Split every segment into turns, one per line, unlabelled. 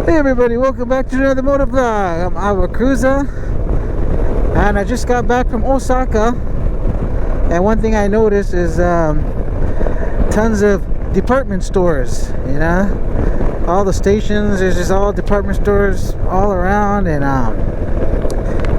Hey everybody, welcome back to another motor vlog. I'm Ava Cruza, and I just got back from Osaka. And one thing I noticed is tons of department stores. You know, all the stations. There's just all department stores all around. And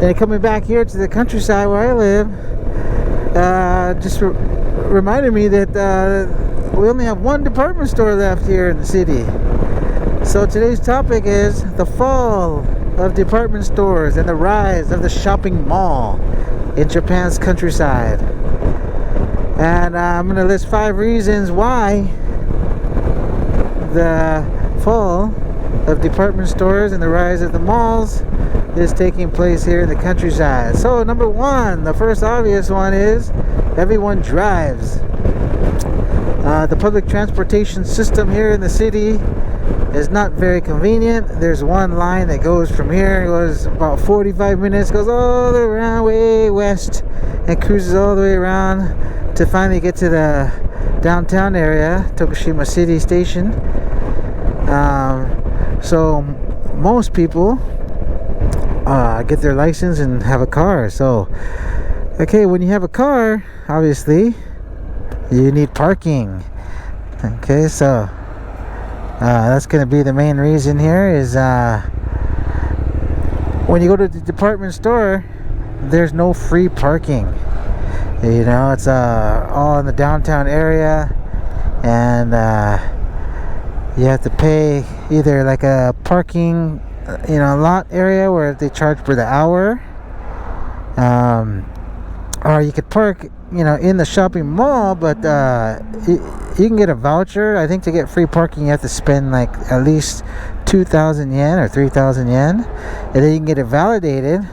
then coming back here to the countryside where I live, just reminded me that we only have one department store left here in the city. So today's topic is the fall of department stores and the rise of the shopping mall in Japan's countryside. And I'm going to list 5 reasons why the fall of department stores and the rise of the malls is taking place here in the countryside. So number 1, the first obvious one is everyone drives. The public transportation system here in the city is not very convenient. There's one line that goes from here, it goes about 45 minutes, goes all the way around way west and cruises all the way around to finally get to the downtown area, Tokushima City Station. So most people get their license and have a car. So okay, when you have a car, obviously you need parking. Okay, so that's going to be the main reason here is when you go to the department store, there's no free parking. You know, it's all in the downtown area, and you have to pay either like a parking lot area where they charge for the hour, or you could park in the shopping mall, but you can get a voucher. I think to get free parking you have to spend like at least 2,000 yen or 3,000 yen, and then you can get it validated.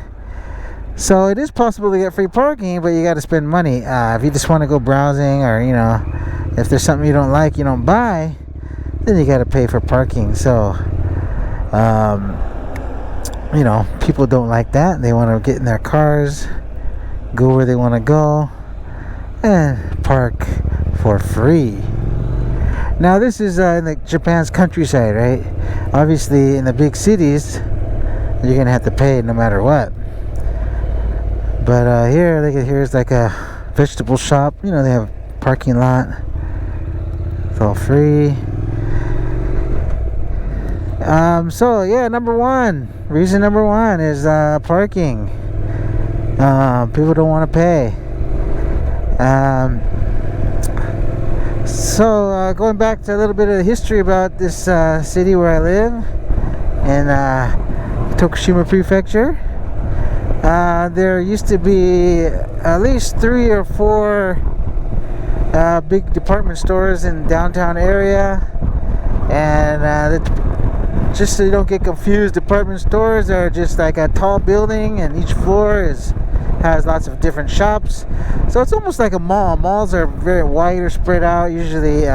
So it is possible to get free parking, but you got to spend money. If you just want to go browsing, or if there's something you don't like, you don't buy, then you got to pay for parking. So people don't like that. They want to get in their cars, go where they want to go, and park for free. Now this is in Japan's countryside, right? Obviously in the big cities you're gonna have to pay no matter what. But here's like a vegetable shop. They have a parking lot. It's all free. So yeah, reason number one is parking. People don't want to pay. So going back to a little bit of the history about this city where I live in Tokushima Prefecture, there used to be at least 3 or 4 big department stores in the downtown area, and just so you don't get confused, department stores are just like a tall building, and each floor has lots of different shops. So it's almost like a mall. Malls are very wide or spread out, usually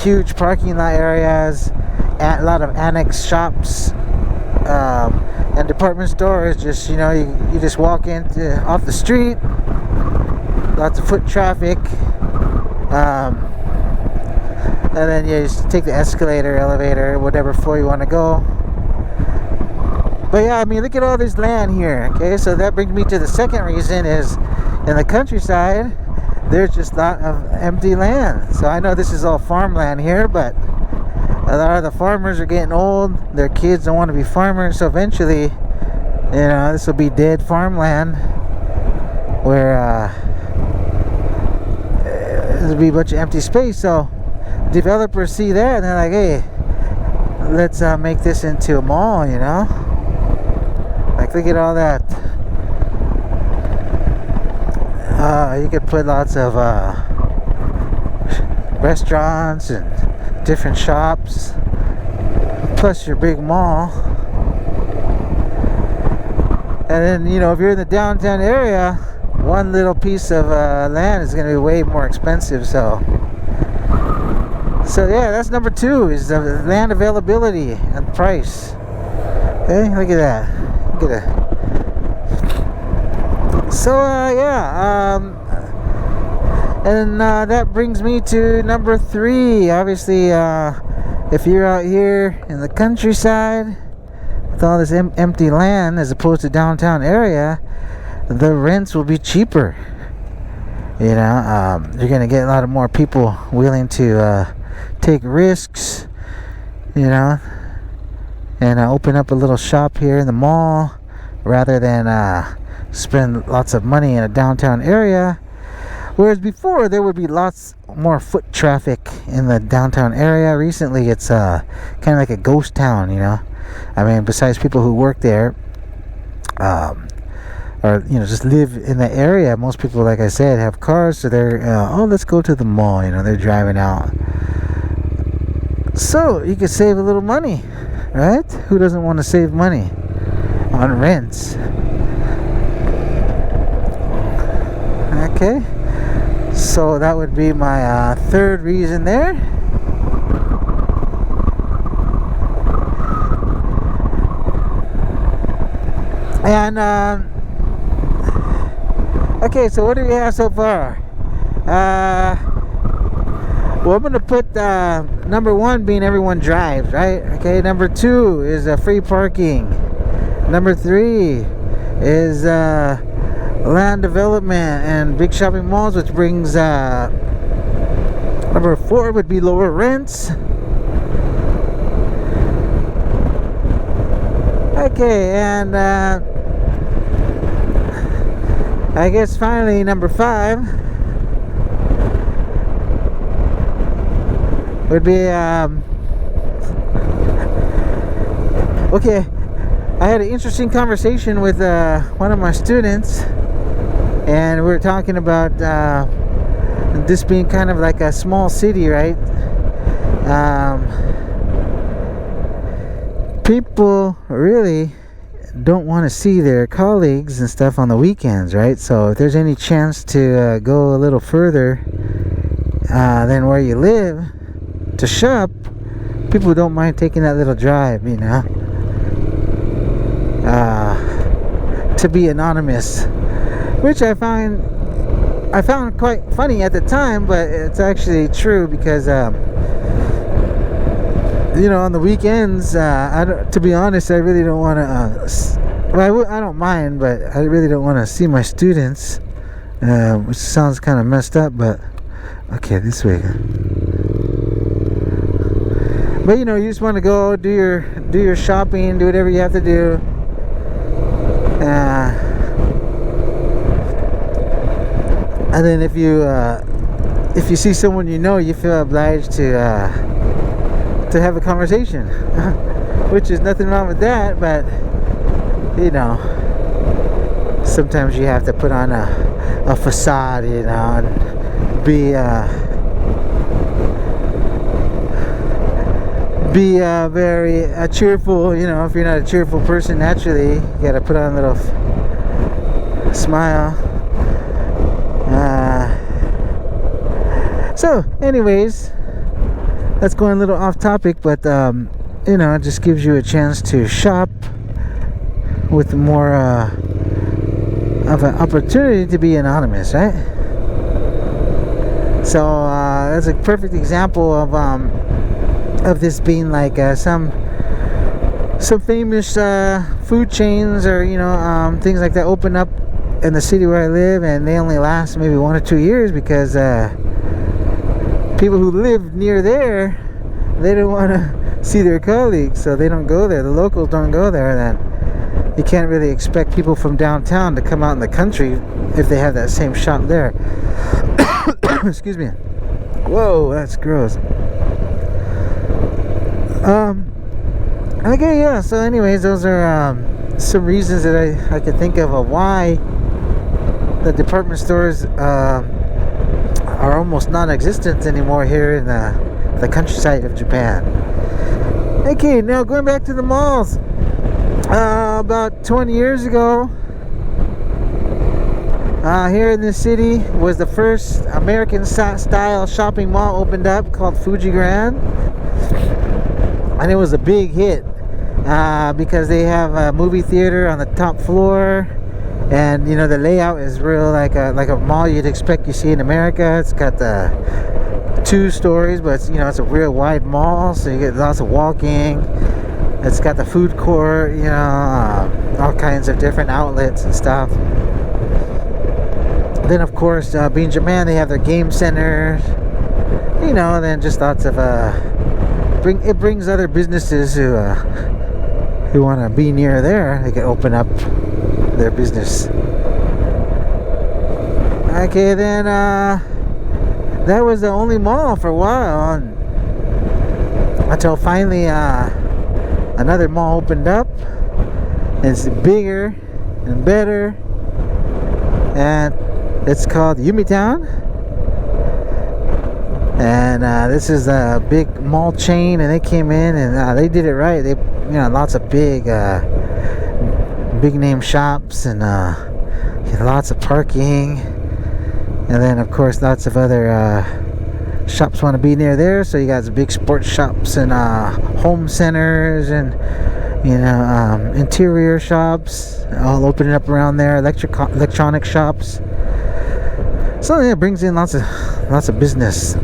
huge parking lot areas, a lot of annex shops, and department stores just you just walk off the street, lots of foot traffic, and then you just take the escalator, elevator, whatever floor you want to go. But yeah, I mean, look at all this land here. Okay, so that brings me to the second reason is in the countryside, there's just a lot of empty land. So I know this is all farmland here, but a lot of the farmers are getting old. Their kids don't want to be farmers, so eventually, this will be dead farmland where there'll be a bunch of empty space. So developers see that and they're like, hey, let's make this into a mall. Like, look at all that. You could put lots of restaurants and different shops, plus your big mall. And then, if you're in the downtown area, one little piece of land is going to be way more expensive. So yeah, that's number 2 is the land availability and price. Okay, look at that. Look at that. So and that brings me to number 3. Obviously if you're out here in the countryside with all this empty land as opposed to downtown area, the rents will be cheaper. You know, you're gonna get a lot of more people willing to take risks, you know, and open up a little shop here in the mall rather than spend lots of money in a downtown area. Whereas before there would be lots more foot traffic in the downtown area. Recently it's kind of like a ghost town, you know. I mean, besides people who work there or you know just live in the area, most people, like I said, have cars, so they're oh, let's go to the mall, you know, they're driving out. So you could save a little money, right? Who doesn't want to save money on rents? Okay, so that would be my third reason there. And okay, so what do we have so far? Well, I'm gonna put number one being everyone drives, right? Okay, number two is free parking. Number three is land development and big shopping malls, which brings number four would be lower rents. Okay, and I guess finally number five would be okay, I had an interesting conversation with one of my students, and we were talking about this being kind of like a small city, right? People really don't want to see their colleagues and stuff on the weekends, right? So if there's any chance to go a little further than where you live to shop, people don't mind taking that little drive, you know, to be anonymous, which I found quite funny at the time, but it's actually true because you know, on the weekends, to be honest, I really don't want to well, I don't mind, but I really don't want to see my students, which sounds kind of messed up, but okay, this way. But you know, you just want to go do your shopping, do whatever you have to do, and then if you see someone you know, you feel obliged to have a conversation, which is nothing wrong with that, but you know, sometimes you have to put on a facade, you know, and be very cheerful. You know, if you're not a cheerful person naturally, you gotta put on a little smile. So anyways, that's going a little off topic, but you know, it just gives you a chance to shop with more of an opportunity to be anonymous, right? So that's a perfect example of this being like some famous food chains, or you know, things like that open up in the city where I live, and they only last maybe 1 or 2 years because people who live near there, they don't want to see their colleagues, so they don't go there. The locals don't go there. Then you can't really expect people from downtown to come out in the country if they have that same shop there. Excuse me. Whoa, that's gross. Okay, yeah, so anyways, those are some reasons that I could think of why the department stores are almost non-existent anymore here in the countryside of Japan. Okay, now going back to the malls. About 20 years ago, here in this city was the first American style shopping mall opened up, called Fuji Grand, and it was a big hit because they have a movie theater on the top floor, and you know, the layout is real like a mall you'd expect you see in America. It's got the 2 stories, but it's, you know, it's a real wide mall, so you get lots of walking. It's got the food court, you know, all kinds of different outlets and stuff. Then of course, being Japan, they have their game centers, you know, and then just lots of it brings other businesses who want to be near there. They can open up their business. Okay, then that was the only mall for a while, until finally another mall opened up. It's bigger and better, and it's called Umitown. And this is a big mall chain, and they came in and they did it right. They, you know, lots of big name shops, and lots of parking, and then of course lots of other shops want to be near there. So you got big sports shops and home centers, and you know, interior shops all opening up around there. Electronic shops. So yeah, it brings in lots of business.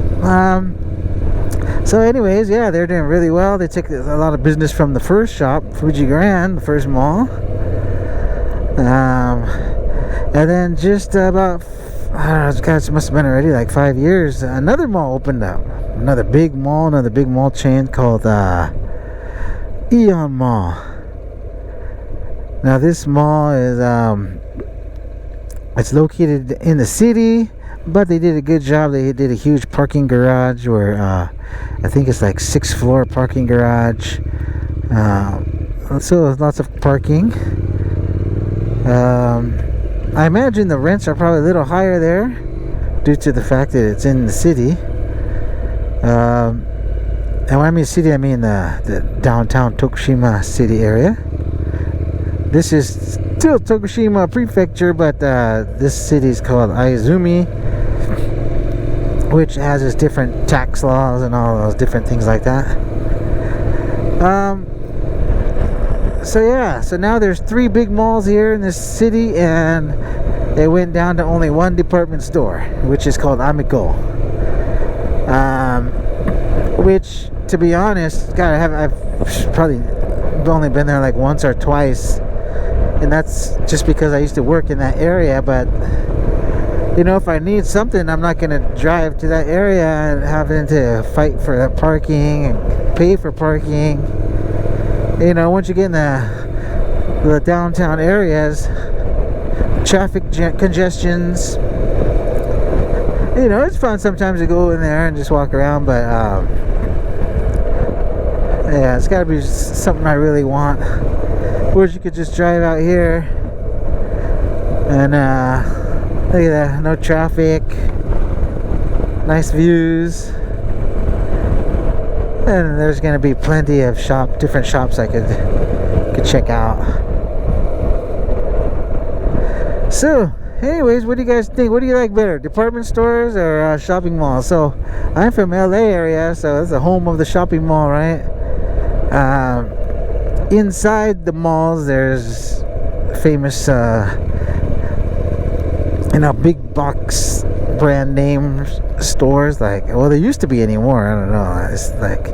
So anyways, yeah, they're doing really well. They took a lot of business from the first shop, Fuji Grand, the first mall. And then just about, I don't know, guys, it must have been already like 5 years, another mall opened up. Another big mall chain called Aeon Mall. Now this mall is it's located in the city, but they did a good job. They did a huge parking garage where I think it's like 6th floor parking garage. So lots of parking. I imagine the rents are probably a little higher there due to the fact that it's in the city. And when I mean city, I mean the downtown Tokushima city area. This is still Tokushima Prefecture, but this city is called Aizumi, which has its different tax laws and all those different things like that. So yeah, so now there's 3 big malls here in this city, and they went down to only 1 department store, which is called Amico. Which, to be honest, God, I've probably only been there like once or twice, and that's just because I used to work in that area. But you know, if I need something, I'm not gonna drive to that area and having to fight for that parking and pay for parking. You know, once you get in the downtown areas, traffic congestions, you know, it's fun sometimes to go in there and just walk around, but yeah, it's got to be something I really want. Whereas you could just drive out here and look at that, no traffic, nice views, and there's gonna be plenty of different shops I could check out. So anyways, what do you guys think? What do you like better, department stores or shopping malls? So I'm from LA area, so it's the home of the shopping mall, right? Inside the malls there's famous you know, big box brand name stores, like, well, there used to be anymore, I don't know. It's like,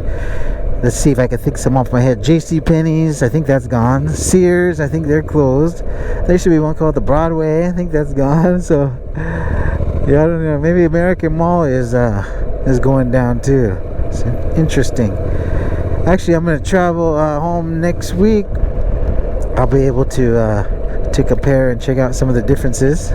let's see if I can think some off my head. JCPenney's, I think that's gone. Sears, I think they're closed. There should be one called the Broadway, I think that's gone. So yeah, I don't know, maybe American Mall is going down too. It's interesting. Actually, I'm gonna travel home next week. I'll be able to compare and check out some of the differences.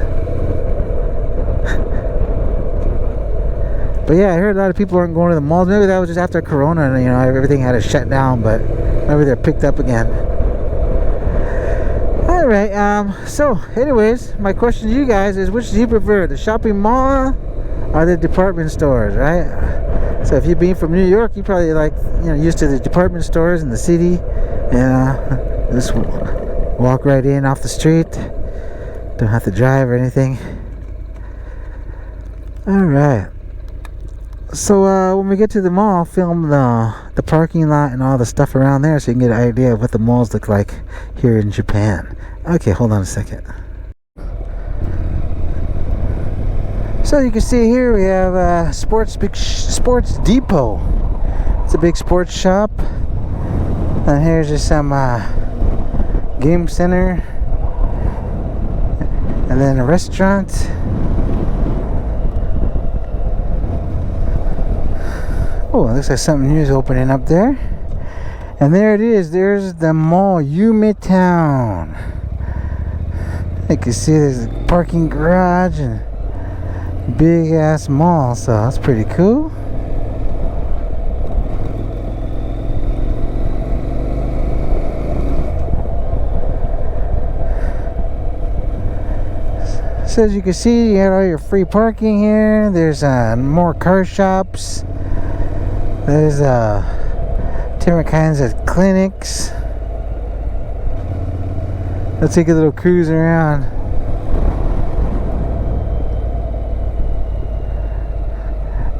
But yeah, I heard a lot of people aren't going to the malls. Maybe that was just after Corona, and you know, everything had to shut down, but maybe they're picked up again. Alright, so anyways, my question to you guys is, which do you prefer, the shopping mall or the department stores, right? So if you've been from New York, you probably like, you know, used to the department stores in the city, and just walk right in off the street, don't have to drive or anything. Alright, so when we get to the mall, I'll film the parking lot and all the stuff around there, so you can get an idea of what the malls look like here in Japan. Okay, hold on a second. So you can see here we have a sports depot. It's a big sports shop. And here's just some game center. And then a restaurant. Oh, it looks like something new is opening up there. And there it is. There's the mall, Umetown. You can see there's a parking garage and big ass mall, so that's pretty cool. So as you can see, you have all your free parking here. There's more car shops. There's different kinds of clinics. Let's take a little cruise around.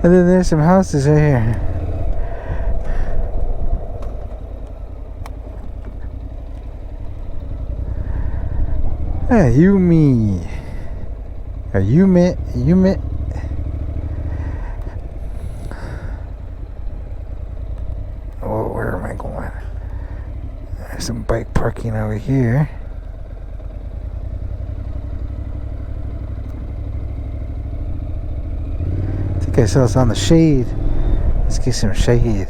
And then there's some houses right here. Yumi. Or Yumi. Oh, where am I going? There's some bike parking over here. I think I saw us on the shade. Let's get some shade.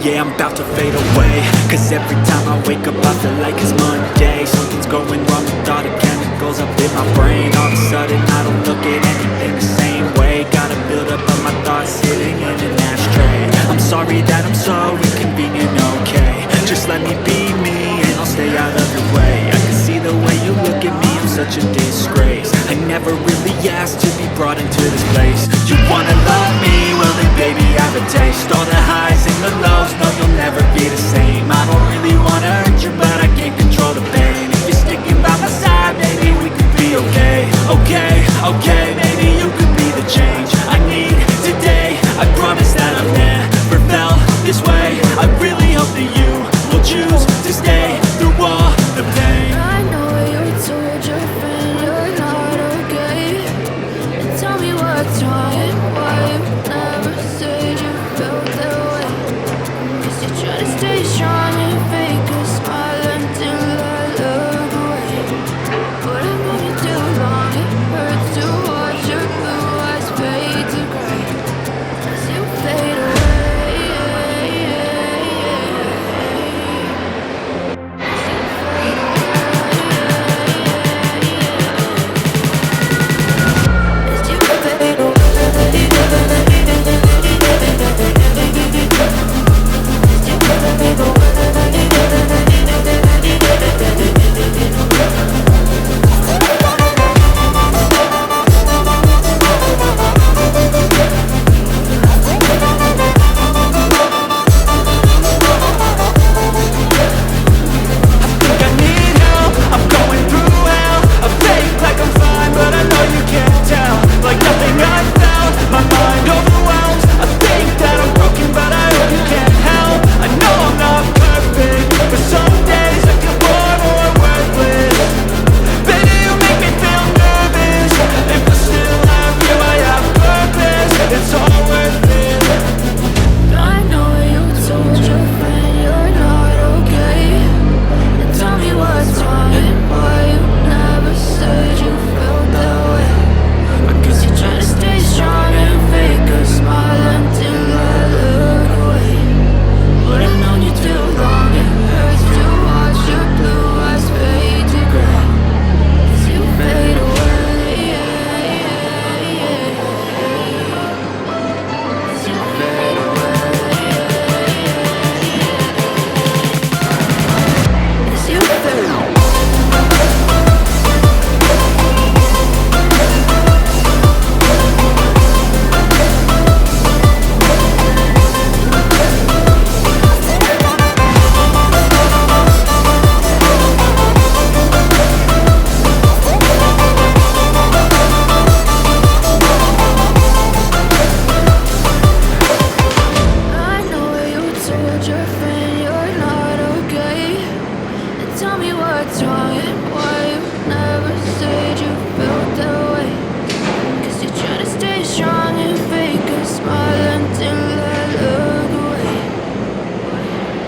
yeah, I'm about to fade away. Cause every time I wake up I feel like it's Monday. Something's going wrong with all the chemicals up in my brain. All of a sudden I don't look at anything the same way. Gotta build